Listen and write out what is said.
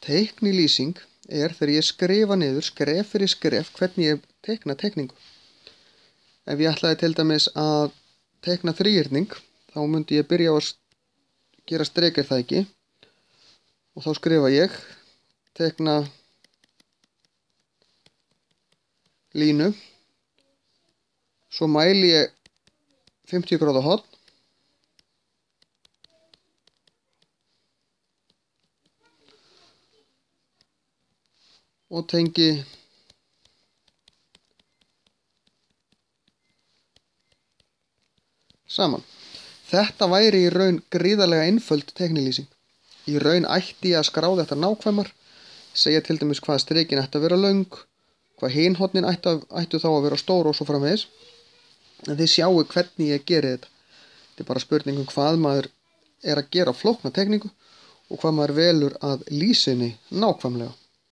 Teiknilýsing er þegar ég skrifa niður skref fyrir skref hvernig ég teikna teikningu. Ef ég ætlaði til dæmis að teikna þríhyrning, þá myndi ég byrja á að gera strek, er það ekki? Og þá skrifa ég teikna línu, svo mæli ég 50 gráða horn og tengi saman. Þetta væri í raun gríðarlega einföld teiknilýsing. Í raun ætti ég að skrá þetta nákvæmar, segja til dæmis hvað strikin ætti að vera löng, hvað hin hornin ættu þá að vera stór og svo framvegis. En þið sjáu hvernig ég geri þetta. Þetta er bara spurning um hvað maður er að gera flókna teikningu og hvað maður velur að lýsa henni nákvæmlega.